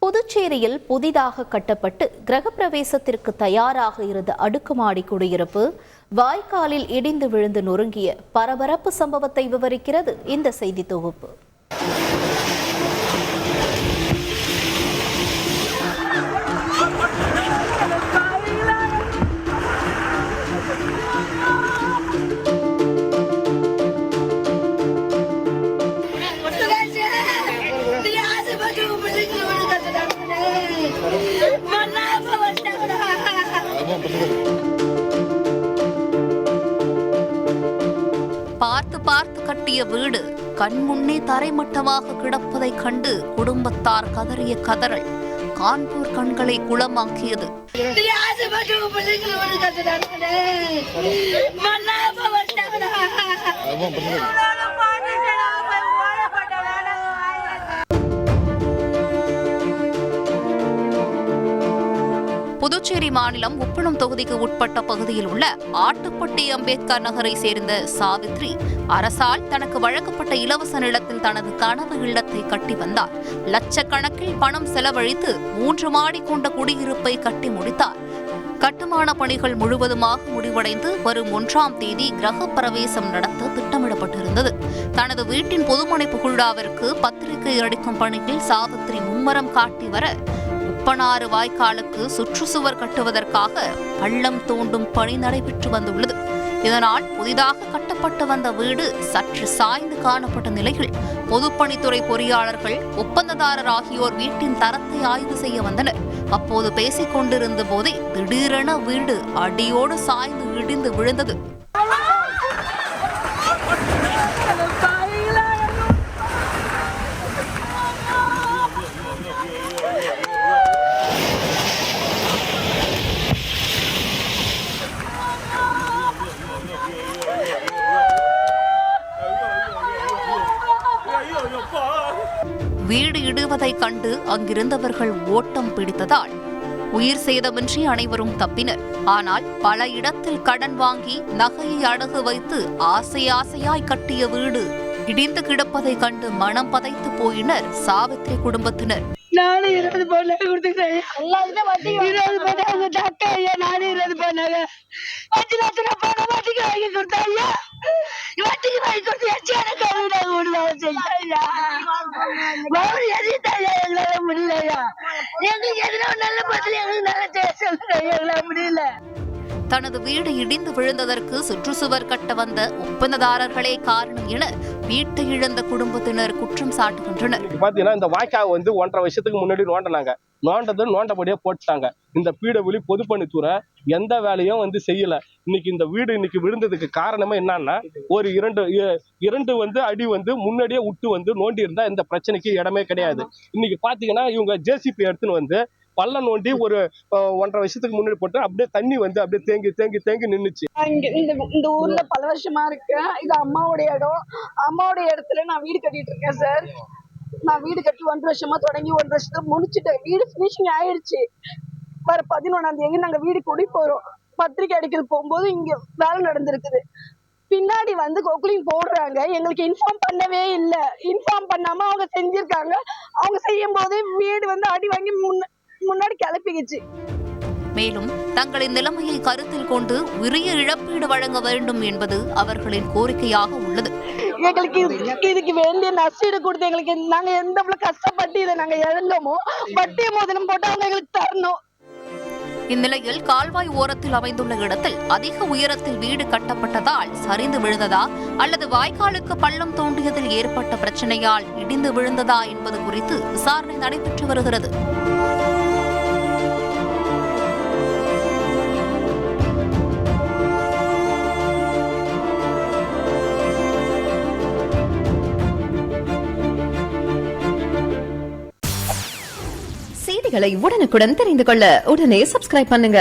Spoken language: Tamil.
புதுச்சேரியில் புதிதாக கட்டப்பட்டு கிரகப்பிரவேசத்திற்கு தயாராக இருந்த அடுக்குமாடி குடியிருப்பு வாய்க்காலில் இடிந்து விழுந்து நொறுங்கிய பரபரப்பு சம்பவத்தை விவரிக்கிறது இந்த செய்தி தொகுப்பு. பார்த்து பார்த்து கட்டிய வீடு கண்முன்னே தரைமட்டமாக கிடப்பதைக் கண்டு குடும்பத்தார் கதறிய கதறல் கான்பூர் கண்களை குளமாக்கியது. புதுச்சேரி மாநிலம் உப்பளம் தொகுதிக்கு உட்பட்ட பகுதியில் உள்ள ஆட்டுப்பட்டி அம்பேத்கர் நகரை சேர்ந்த சாவித்ரி அரசால் தனக்கு வழங்கப்பட்ட இலவச நிலத்தில் தனது கனவு இல்லத்தை கட்டி வந்தார். லட்சக்கணக்கில் பணம் செலவழித்து 3 மாடி கொண்ட குடியிருப்பை கட்டி முடித்தார். கட்டுமான பணிகள் முழுவதுமாக முடிவடைந்து வரும் 1ஆம் தேதி கிரகப்பிரவேசம் நடத்த திட்டமிடப்பட்டிருந்தது. தனது வீட்டின் பொதுமனைப்பு விழாவிற்கு பத்திரிகை அடிக்கும் பணியில் சாவித்ரி மும்மரம் காட்டி வர உப்பனாறு வாய்க்காலுக்கு சுற்றுச்சுவர் கட்டுவதற்காக பள்ளம் தோண்டும் பணி நடைபெற்று வந்துள்ளது. இதனால் புதிதாக கட்டப்பட்டு வந்த வீடு சற்று சாய்ந்து காணப்பட்ட நிலையில் பொதுப்பணித்துறை பொறியாளர்கள் ஒப்பந்ததாரர் ஆகியோர் வீட்டின் தரத்தை ஆய்வு செய்ய வந்தனர். அப்போது பேசிக் கொண்டிருந்த போதே திடீரென வீடு அடியோடு சாய்ந்து இடிந்து விழுந்தது. வீடு இடுவதைக் கண்டு அங்கிருந்தவர்கள் ஓட்டம் பிடித்ததால் உயிர் சேதமின்றி அனைவரும் தப்பினர். ஆனால் பல இடத்தில் கடன் வாங்கி நகையை அடகு வைத்து ஆசையாய் கட்டிய வீடு இடிந்து கிடப்பதைக் கண்டு மனம் பதைத்து போயினர் சாவித்ரி குடும்பத்தினர். நானும் 20 பவுன் கொடுத்துக்கிறேன். 20 பவுன் அவங்க டாக்டர் ஐயா, நானும் 20 பவுன் 5 லட்சம் பணம் வட்டிக்கு வாங்கி கொடுத்தாங்க. வட்டிக்கு வாங்கி கொடுத்து எனக்கு கருவிடாங்க விடுவாங்க செய்யா. எதிர்த்தாயா எங்களால முடியலையா? எங்களுக்கு எதிராக நல்ல பதில் எங்களுக்கு நல்ல செய்ய சொல்லுங்க, எங்களால முடியல. தனது வீடு இடிந்து விழுந்ததற்கு சுற்றுச்சுவர் கட்ட வந்த ஒப்பந்ததாரர்களே காரணம் என வீட்டை இழந்த குடும்பத்தினர் குற்றம் சாட்டுகின்றனர். பாத்தீங்கன்னா இந்த வாய்க்காவை 1.5 வருஷத்துக்கு முன்னாடி நோண்டபடியே போட்டுட்டாங்க. இந்த பீடபிள்யூ பொதுப்பணித்துறை எந்த வேலையும் செய்யல. இன்னைக்கு இந்த வீடு விழுந்ததுக்கு காரணமே என்னன்னா, ஒரு இரண்டு அடி முன்னாடியே விட்டு நோண்டி இருந்தா இந்த பிரச்சனைக்கு இடமே கிடையாது. இன்னைக்கு பாத்தீங்கன்னா இவங்க ஜேசிபி எடுத்துன்னு பள்ளம் நோண்டி ஒரு 1.5 வருஷத்துக்கு முன்னாடி போட்டு அப்படியே தண்ணி அப்படியே தேங்கி நின்னுச்சு. இந்த ஊர்ல பல வருஷமா இருக்கேன். இது அம்மாவோட இடம். அம்மாவோட இடத்துல நான் வீடு கட்டிட்டு இருக்கேன் சார். நான் வீடு கட்டி 1 வருஷமா தொடங்கி 1 வருஷத்துல முடிச்சுட்டேன். வீடு பினிஷிங் ஆயிடுச்சு. வர 11ஆம் தேதி நாங்க வீடு குடி போறோம். பத்திரிக்கை அடிக்கிறது போகும்போது இங்க வேலை நடந்திருக்குது. பின்னாடி கொக்குலிங் போடுறாங்க. எங்களுக்கு இன்ஃபார்ம் பண்ணவே இல்லை. இன்ஃபார்ம் பண்ணாம அவங்க செஞ்சிருக்காங்க. அவங்க செய்யும் போது வீடு அடி வாங்கி முன்னாடி கிளப்பிக்கிச்சு. மேலும் தங்களின் நிலைமையை கருத்தில் கொண்டு உரிய இழப்பீடு வழங்க வேண்டும் என்பது அவர்களின் கோரிக்கையாக உள்ளது. எங்களுக்கு இதுக்கு வேண்டிய நஷ்டீடு கொடுத்து எங்களுக்கு நாங்க எந்த கஷ்டப்பட்டு இதை நாங்க இழந்தோமோ வட்டிய மோதலும் போட்டு அவங்க எங்களுக்கு தரணும். இந்நிலையில் கால்வாய் ஓரத்தில் அமைந்துள்ள இடத்தில் அதிக உயரத்தில் வீடு கட்டப்பட்டதால் சரிந்து விழுந்ததா அல்லது வாய்க்காலுக்கு பள்ளம் தோண்டியதில் ஏற்பட்ட பிரச்சனையால் இடிந்து விழுந்ததா என்பது குறித்து விசாரணை நடைபெற்று வருகிறது. செய்திகளை உடனுக்குடன் தெரிந்து கொள்ள உடனே சப்ஸ்கிரைப் பண்ணுங்க.